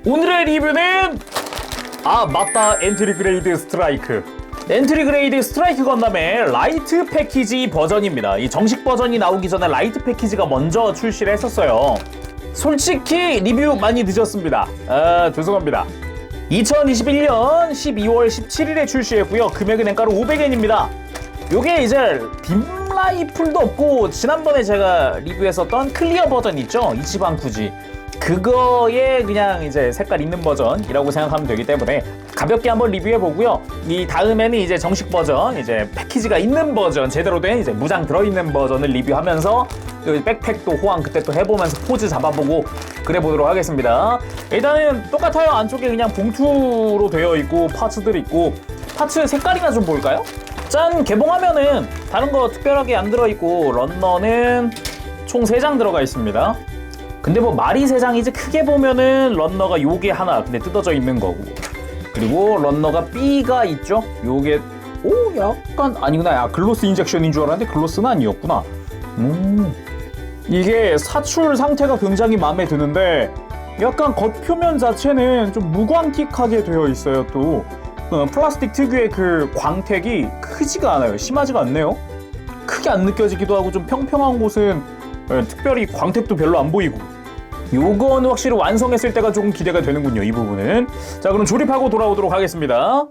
오늘의 리뷰는 맞다, 엔트리 그레이드 스트라이크. 엔트리 그레이드 스트라이크 건담의 라이트 패키지 버전입니다. 이 정식 버전이 나오기 전에 라이트 패키지가 먼저 출시를 했었어요. 솔직히 리뷰 많이 늦었습니다. 죄송합니다. 2021년 12월 17일에 출시했고요. 금액은 엔가로 500엔입니다. 요게 이제 빔 라이플도 없고, 지난번에 제가 리뷰했었던 클리어 버전 있죠? 이치방 쿠지. 그거에 그냥 이제 색깔 있는 버전이라고 생각하면 되기 때문에 가볍게 한번 리뷰해보고요. 이 다음에는 이제 정식 버전, 이제 패키지가 있는 버전, 제대로 된 이제 무장 들어있는 버전을 리뷰하면서 백팩도 호환 그때 또 해보면서 포즈 잡아보고 그래 보도록 하겠습니다. 일단은 똑같아요. 안쪽에 그냥 봉투로 되어 있고 파츠들 있고, 파츠 색깔이나 좀 볼까요? 짠! 개봉하면은 다른 거 특별하게 안 들어있고, 런너는 총 3장 들어가 있습니다. 근데 뭐 말이 3장이지, 크게 보면은 런너가 요게 하나 근데 뜯어져 있는 거고, 그리고 런너가 B가 있죠. 요게 약간 아니구나. 글로스 인젝션인 줄 알았는데 글로스는 아니었구나. 이게 사출 상태가 굉장히 마음에 드는데, 약간 겉표면 자체는 좀 무광틱하게 되어 있어요. 또 플라스틱 특유의 그 광택이 크지가 않아요. 심하지가 않네요. 크게 안 느껴지기도 하고, 좀 평평한 곳은 특별히 광택도 별로 안 보이고, 요거는 확실히 완성했을 때가 조금 기대가 되는군요. 이 부분은. 자, 그럼 조립하고 돌아오도록 하겠습니다.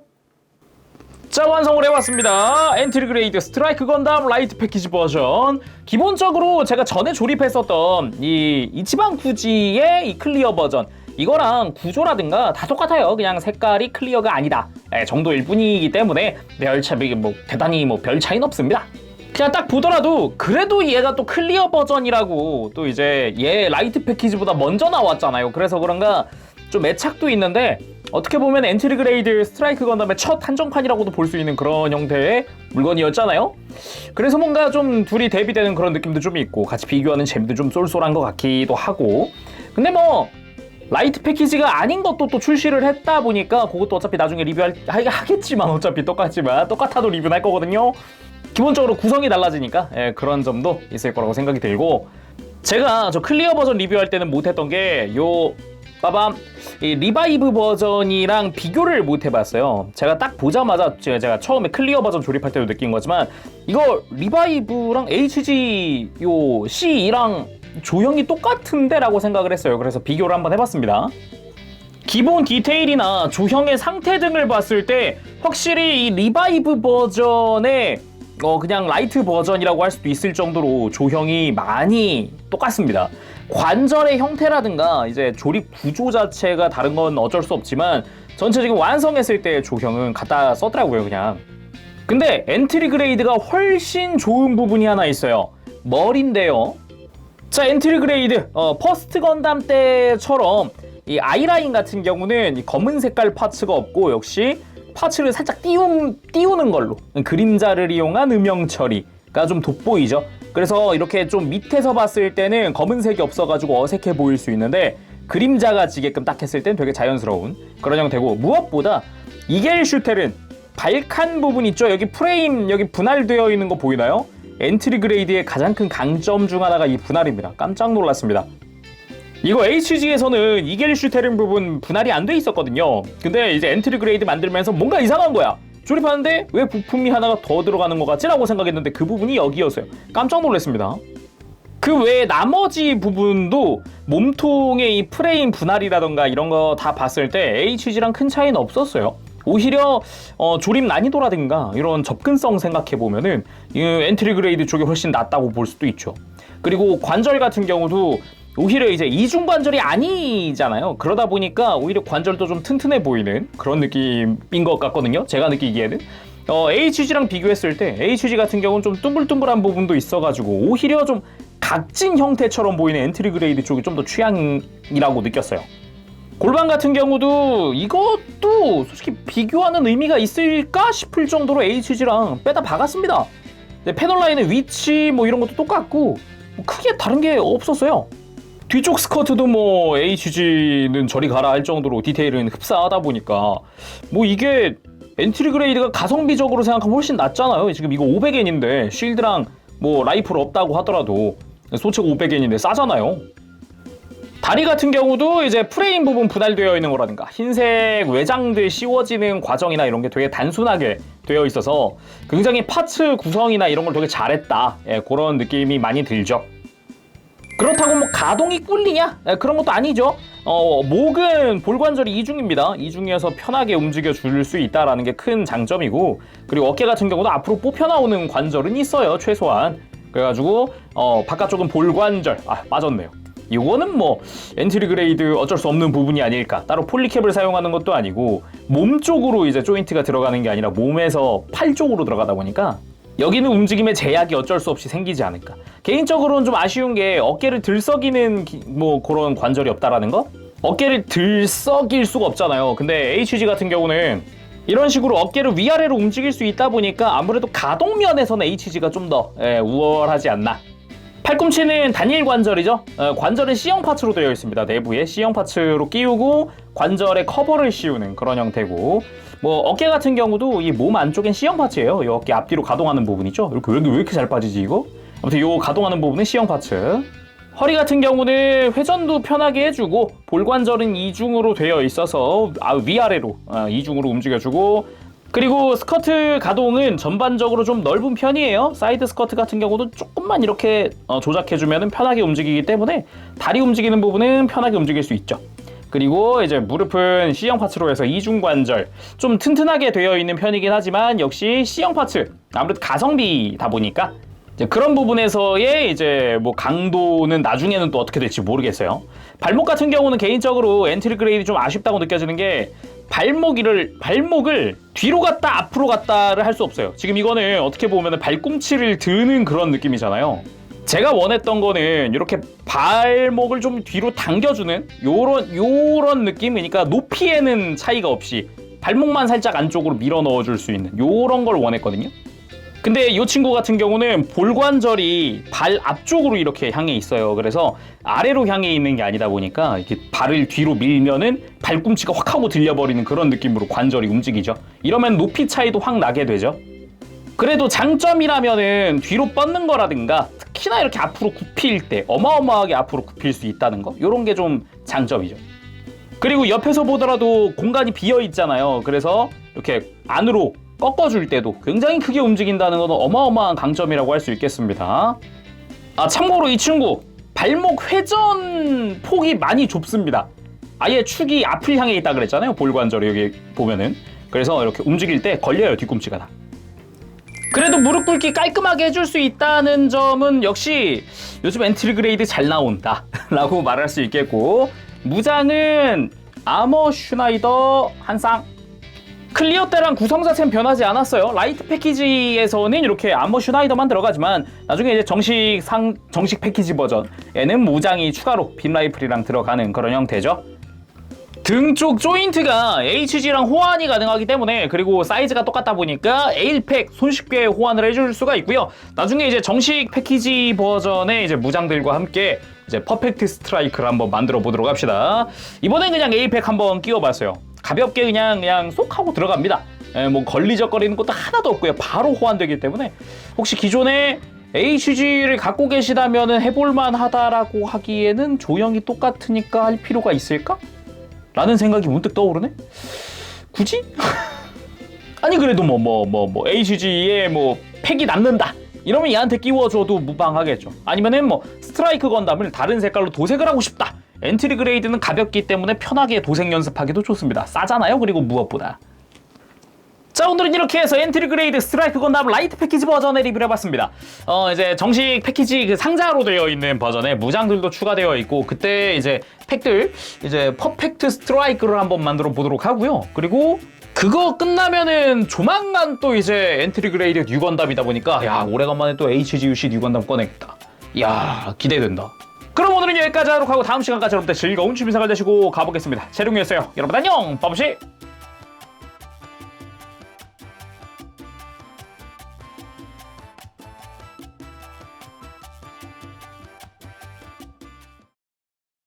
자, 완성을 해왔습니다. 엔트리 그레이드 스트라이크 건담 라이트 패키지 버전. 기본적으로 제가 전에 조립했었던 이 이치방 쿠지의 이 클리어 버전, 이거랑 구조라든가 다 똑같아요. 그냥 색깔이 클리어가 아니다 정도일 뿐이기 때문에 대단히 별 차이는 없습니다. 그냥 딱 보더라도 그래도 얘가 또 클리어 버전이라고, 또 이제 얘 라이트 패키지보다 먼저 나왔잖아요. 그래서 그런가 좀 애착도 있는데, 어떻게 보면 엔트리 그레이드 스트라이크 건담의 첫 한정판이라고도 볼 수 있는 그런 형태의 물건이었잖아요. 그래서 뭔가 좀 둘이 대비되는 그런 느낌도 좀 있고, 같이 비교하는 재미도 좀 쏠쏠한 것 같기도 하고. 근데 뭐 라이트 패키지가 아닌 것도 또 출시를 했다 보니까 그것도 어차피 나중에 리뷰하겠지만, 어차피 똑같아도 리뷰는 할 거거든요. 기본적으로 구성이 달라지니까 그런 점도 있을 거라고 생각이 들고, 제가 저 클리어 버전 리뷰할 때는 못했던 게 빠밤, 이 리바이브 버전이랑 비교를 못 해봤어요. 제가 딱 보자마자 제가 처음에 클리어 버전 조립할 때도 느낀 거지만, 이거 리바이브랑 HG C랑 조형이 똑같은데 라고 생각을 했어요. 그래서 비교를 한번 해봤습니다. 기본 디테일이나 조형의 상태 등을 봤을 때 확실히 이 리바이브 버전의 그냥 라이트 버전이라고 할 수도 있을 정도로 조형이 많이 똑같습니다. 관절의 형태라든가 이제 조립 구조 자체가 다른 건 어쩔 수 없지만, 전체적인 완성했을 때 조형은 갖다 썼더라고요, 그냥. 근데 엔트리 그레이드가 훨씬 좋은 부분이 하나 있어요. 머리인데요. 자, 엔트리 그레이드 퍼스트 건담 때처럼 이 아이라인 같은 경우는 이 검은 색깔 파츠가 없고, 역시 파츠를 살짝 띄우는 걸로 그림자를 이용한 음영 처리가 좀 돋보이죠. 그래서 이렇게 좀 밑에서 봤을 때는 검은색이 없어가지고 어색해 보일 수 있는데, 그림자가 지게끔 딱 했을 땐 되게 자연스러운 그런 형태고, 무엇보다 이겔 슈텔은 발칸 부분 있죠. 여기 프레임 여기 분할되어 있는 거 보이나요? 엔트리 그레이드의 가장 큰 강점 중 하나가 이 분할입니다. 깜짝 놀랐습니다. 이거 HG에서는 이겔 슈테른 부분 분할이 안 돼 있었거든요. 근데 이제 엔트리 그레이드 만들면서 뭔가 이상한 거야. 조립하는데 왜 부품이 하나가 더 들어가는 것 같지? 라고 생각했는데 그 부분이 여기였어요. 깜짝 놀랐습니다. 그 외에 나머지 부분도 몸통의 이 프레임 분할이라던가 이런 거 다 봤을 때 HG랑 큰 차이는 없었어요. 오히려 조립 난이도라든가 이런 접근성 생각해보면은 이 엔트리 그레이드 쪽이 훨씬 낫다고 볼 수도 있죠. 그리고 관절 같은 경우도 오히려 이제 이중관절이 아니잖아요. 그러다 보니까 오히려 관절도 좀 튼튼해 보이는 그런 느낌인 것 같거든요. 제가 느끼기에는. HG랑 비교했을 때 HG 같은 경우는 좀 둥글둥글한 부분도 있어가지고 오히려 좀 각진 형태처럼 보이는 엔트리 그레이드 쪽이 좀 더 취향이라고 느꼈어요. 골반 같은 경우도 이것도 솔직히 비교하는 의미가 있을까 싶을 정도로 HG랑 빼다 박았습니다. 패널 라인의 위치 이런 것도 똑같고 크게 다른 게 없었어요. 뒤쪽 스커트도 HG는 저리 가라 할 정도로 디테일은 흡사하다 보니까 이게 엔트리 그레이드가 가성비적으로 생각하면 훨씬 낫잖아요. 지금 이거 500엔인데 쉴드랑 라이플 없다고 하더라도 소책 500엔인데 싸잖아요. 다리 같은 경우도 이제 프레임 부분 분할되어 있는 거라든가 흰색 외장들 씌워지는 과정이나 이런 게 되게 단순하게 되어 있어서 굉장히 파츠 구성이나 이런 걸 되게 잘했다. 예, 그런 느낌이 많이 들죠. 그렇다고 뭐 가동이 꿀리냐? 예, 그런 것도 아니죠. 목은 볼관절이 이중입니다. 이중이어서 편하게 움직여 줄 수 있다라는 게 큰 장점이고, 그리고 어깨 같은 경우도 앞으로 뽑혀 나오는 관절은 있어요, 최소한. 그래가지고 바깥쪽은 볼관절. 빠졌네요. 이거는 뭐 엔트리 그레이드 어쩔 수 없는 부분이 아닐까. 따로 폴리캡을 사용하는 것도 아니고 몸 쪽으로 이제 조인트가 들어가는 게 아니라 몸에서 팔 쪽으로 들어가다 보니까 여기는 움직임의 제약이 어쩔 수 없이 생기지 않을까. 개인적으로는 좀 아쉬운 게 어깨를 들썩이는 뭐 그런 관절이 없다라는 거? 어깨를 들썩일 수가 없잖아요. 근데 HG 같은 경우는 이런 식으로 어깨를 위아래로 움직일 수 있다 보니까 아무래도 가동 면에서는 HG가 좀 더 우월하지 않나. 팔꿈치는 단일 관절이죠. 관절은 C형 파츠로 되어 있습니다. 내부에 C형 파츠로 끼우고 관절에 커버를 씌우는 그런 형태고, 뭐 어깨 같은 경우도 이 몸 안쪽엔 C형 파츠예요. 이 어깨 앞뒤로 가동하는 부분이죠. 이렇게 왜 이렇게 잘 빠지지 이거? 아무튼 요 가동하는 부분은 C형 파츠. 허리 같은 경우는 회전도 편하게 해주고 볼관절은 이중으로 되어 있어서 위아래로 이중으로 움직여주고, 그리고 스커트 가동은 전반적으로 좀 넓은 편이에요. 사이드 스커트 같은 경우도 조금만 이렇게 조작해주면 편하게 움직이기 때문에 다리 움직이는 부분은 편하게 움직일 수 있죠. 그리고 이제 무릎은 C형 파츠로 해서 이중관절 좀 튼튼하게 되어 있는 편이긴 하지만 역시 C형 파츠, 아무래도 가성비다 보니까 이제 그런 부분에서의 이제 뭐 강도는 나중에는 또 어떻게 될지 모르겠어요. 발목 같은 경우는 개인적으로 엔트리 그레이드 좀 아쉽다고 느껴지는 게 발목을 뒤로 갔다 앞으로 갔다를 할 수 없어요. 지금 이거는 어떻게 보면 발꿈치를 드는 그런 느낌이잖아요. 제가 원했던 거는 이렇게 발목을 좀 뒤로 당겨주는 요런 느낌. 그러니까 높이에는 차이가 없이 발목만 살짝 안쪽으로 밀어 넣어줄 수 있는 요런 걸 원했거든요. 근데 이 친구 같은 경우는 볼관절이 발 앞쪽으로 이렇게 향해 있어요. 그래서 아래로 향해 있는 게 아니다 보니까 이렇게 발을 뒤로 밀면은 발꿈치가 확 하고 들려버리는 그런 느낌으로 관절이 움직이죠. 이러면 높이 차이도 확 나게 되죠. 그래도 장점이라면은 뒤로 뻗는 거라든가 특히나 이렇게 앞으로 굽힐 때 어마어마하게 앞으로 굽힐 수 있다는 거, 이런 게 좀 장점이죠. 그리고 옆에서 보더라도 공간이 비어 있잖아요. 그래서 이렇게 안으로 꺾어줄 때도 굉장히 크게 움직인다는 건 어마어마한 강점이라고 할 수 있겠습니다. 참고로 이 친구 발목 회전 폭이 많이 좁습니다. 아예 축이 앞을 향해 있다 그랬잖아요. 볼관절이 여기 보면은. 그래서 이렇게 움직일 때 걸려요, 뒤꿈치가 다. 그래도 무릎 꿇기 깔끔하게 해줄 수 있다는 점은 역시 요즘 엔트리 그레이드 잘 나온다 라고 말할 수 있겠고, 무장은 아머 슈나이더 한 쌍. 클리어 때랑 구성 자체는 변하지 않았어요. 라이트 패키지에서는 이렇게 아머 슈나이더만 들어가지만 나중에 이제 정식 패키지 버전에는 무장이 추가로 빔 라이플이랑 들어가는 그런 형태죠. 등 쪽 조인트가 HG랑 호환이 가능하기 때문에, 그리고 사이즈가 똑같다 보니까 에일팩 손쉽게 호환을 해줄 수가 있고요. 나중에 이제 정식 패키지 버전의 이제 무장들과 함께 이제 퍼펙트 스트라이크를 한번 만들어 보도록 합시다. 이번엔 그냥 에일팩 한번 끼워봤어요. 가볍게 그냥 쏙 하고 들어갑니다. 뭐 걸리적거리는 것도 하나도 없고요. 바로 호환되기 때문에 혹시 기존에 HG를 갖고 계시다면 해볼만 하다라고 하기에는 조형이 똑같으니까 할 필요가 있을까? 라는 생각이 문득 떠오르네? 굳이? 아니 그래도 뭐 HG에 뭐 팩이 남는다 이러면 얘한테 끼워줘도 무방하겠죠. 아니면은 뭐 스트라이크 건담을 다른 색깔로 도색을 하고 싶다, 엔트리 그레이드는 가볍기 때문에 편하게 도색 연습하기도 좋습니다. 싸잖아요. 그리고 무엇보다. 자, 오늘은 이렇게 해서 엔트리 그레이드 스트라이크 건담 라이트 패키지 버전에 리뷰를 해봤습니다. 이제 정식 패키지 그 상자로 되어 있는 버전에 무장들도 추가되어 있고, 그때 이제 팩들 이제 퍼펙트 스트라이크를 한번 만들어 보도록 하고요. 그리고 그거 끝나면은 조만간 또 이제 엔트리 그레이드 뉴 건담이다 보니까 야, 오래간만에 또 HGUC 뉴 건담 꺼내겠다. 이야, 기대된다. 그럼 오늘은 여기까지 하도록 하고 다음 시간까지 여러분들 즐거운 취미생활 되시고 가보겠습니다. 재룡이었어요. 여러분 안녕. 빠부시.